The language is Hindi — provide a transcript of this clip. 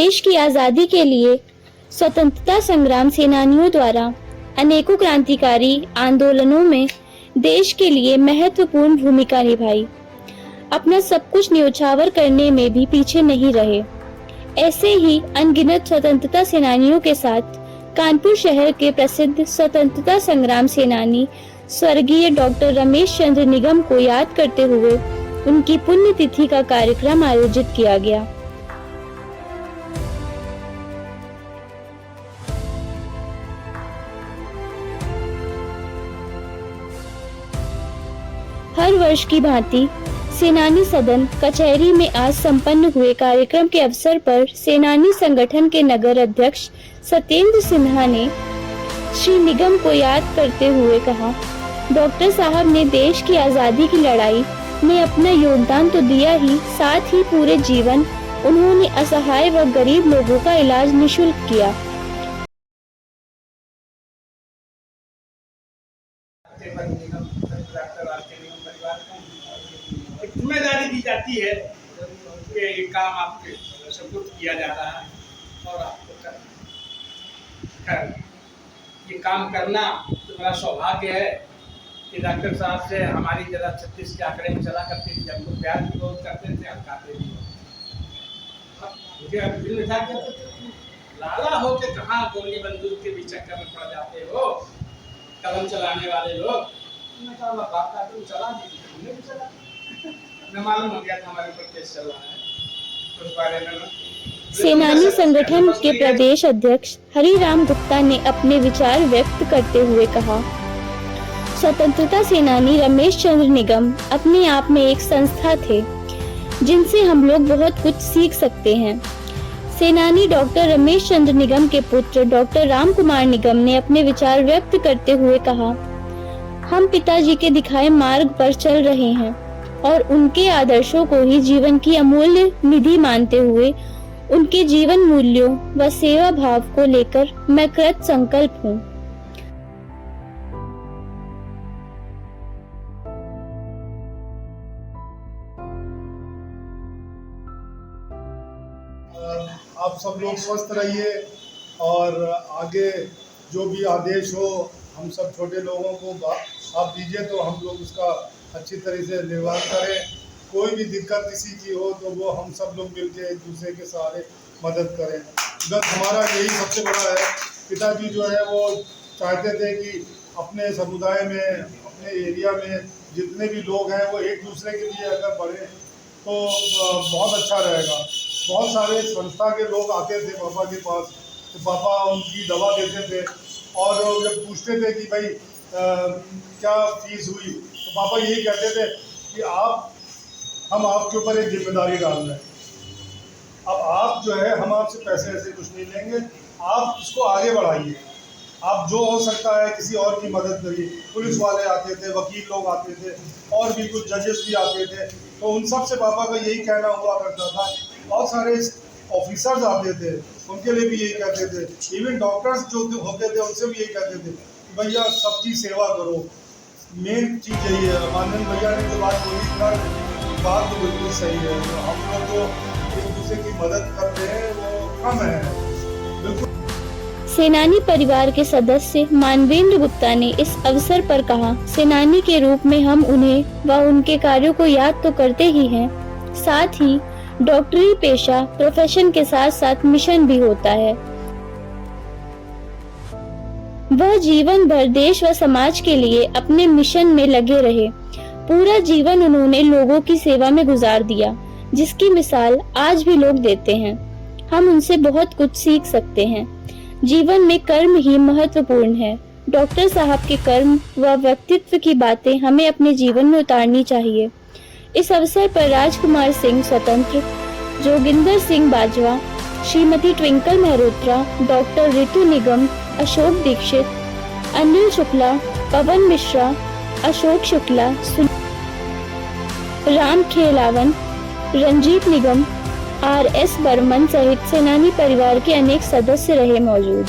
देश की आजादी के लिए स्वतंत्रता संग्राम सेनानियों द्वारा अनेकों क्रांतिकारी आंदोलनों में देश के लिए महत्वपूर्ण भूमिका निभाई। अपना सब कुछ न्योछावर करने में भी पीछे नहीं रहे। ऐसे ही अनगिनत स्वतंत्रता सेनानियों के साथ कानपुर शहर के प्रसिद्ध स्वतंत्रता संग्राम सेनानी स्वर्गीय डॉक्टर रमेश चंद्र निगम को याद करते हुए उनकी पुण्यतिथि का कार्यक्रम आयोजित किया गया। हर वर्ष की भांति सेनानी सदन कचहरी में आज संपन्न हुए कार्यक्रम के अवसर पर सेनानी संगठन के नगर अध्यक्ष सत्येंद्र सिन्हा ने श्री निगम को याद करते हुए कहा, डॉक्टर साहब ने देश की आजादी की लड़ाई में अपना योगदान तो दिया ही, साथ ही पूरे जीवन उन्होंने असहाय व गरीब लोगों का इलाज निःशुल्क किया। जिम्मेदारी दी जाती है कि ये काम आपके सपुर्द किया जा रहा है और आपको करना। ये काम करना तो बड़ा सौभाग्य है कि डॉक्टर साहब से हमारी जरा 36 के आंकड़े में चला करती थी, हमको प्यार भी बहुत करते थे, हल्काते भी। मुझे अब दिल में था कि लाला हो के कहाँ गोली बंदूक के भी चक्कर में पड़ जाते हो, कलम चलाने वाले लोग। मैं कहा मैं बाप का तुम चला दीजिए, तुमने भी चला। मैं मालूम हो गया था हमारे ऊपर केस चल रहा है, तो उस बारे में सेनानी संगठन के प्रदेश अध्यक्ष हरिराम गुप्ता ने अपने विचार व्यक्त करते हुए कहा, स्वतंत्रता सेनानी रमेश चंद्र निगम अपने आप में एक संस्था थे जिनसे हम लोग बहुत कुछ सीख सकते हैं। सेनानी डॉक्टर रमेश चंद्र निगम के पुत्र डॉक्टर राम कुमार निगम ने अपने विचार व्यक्त करते हुए कहा, हम पिताजी के दिखाए मार्ग पर चल रहे हैं और उनके आदर्शों को ही जीवन की अमूल्य निधि मानते हुए उनके जीवन मूल्यों व सेवा भाव को लेकर मैं कृत संकल्प हूँ। आप सब लोग स्वस्थ रहिए और आगे जो भी आदेश हो हम सब छोटे लोगों को आप दीजिए तो हम लोग उसका अच्छी तरह से निर्वहन करें। कोई भी दिक्कत किसी की हो तो वो हम सब लोग मिलके एक दूसरे के सहारे मदद करें। बस हमारा यही सबसे बड़ा है। पिताजी जो है वो चाहते थे कि अपने समुदाय में, अपने एरिया में जितने भी लोग हैं वो एक दूसरे के लिए अगर बढ़े तो बहुत अच्छा रहेगा। बहुत सारे संस्था के लोग आते थे पापा के पास, तो पापा उनकी दवा देते थे और जब पूछते थे कि भाई क्या फीस हुई, तो पापा यही कहते थे कि हम आपके ऊपर एक जिम्मेदारी डाल रहे हैं। अब आप जो है, हम आपसे पैसे ऐसे कुछ नहीं लेंगे, आप इसको आगे बढ़ाइए। आप जो हो सकता है किसी और की मदद करिए। पुलिस वाले आते थे, वकील लोग आते थे और भी कुछ जजेस भी आते थे, तो उन सब से पापा का यही कहना हुआ करता था। बहुत सारे ऑफिसर्स आते थे, उनके लिए भी यही कहते थे। इवन डॉक्टर्स जो होते थे उनसे भी यही कहते थे कि भैया सबकी सेवा करो। मेन चीज़ यही है। माननीय भैया ने जो बात बोली था, बात तो बिल्कुल सही है। तो हम लोग जो एक दूसरे की मदद करते हैं वो कम है बिल्कुल। सेनानी परिवार के सदस्य मानवेंद्र गुप्ता ने इस अवसर पर कहा, सेनानी के रूप में हम उन्हें व उनके कार्यों को याद तो करते ही हैं, साथ ही डॉक्टरी पेशा प्रोफेशन के साथ साथ मिशन भी होता है। वह जीवन भर देश व समाज के लिए अपने मिशन में लगे रहे। पूरा जीवन उन्होंने लोगों की सेवा में गुजार दिया, जिसकी मिसाल आज भी लोग देते हैं। हम उनसे बहुत कुछ सीख सकते हैं। जीवन में कर्म ही महत्वपूर्ण है। डॉक्टर साहब के कर्म व व्यक्तित्व की बातें हमें अपने जीवन में उतारनी चाहिए। इस अवसर पर राजकुमार सिंह स्वतंत्र, जोगिंदर सिंह बाजवा, श्रीमती ट्विंकल मेहरोत्रा, डॉक्टर ऋतु निगम, अशोक दीक्षित, अनिल शुक्ला, पवन मिश्रा, अशोक शुक्ला, राम खेलावन, रंजीत निगम, RS बर्मन सहित सेनानी परिवार के अनेक सदस्य रहे मौजूद।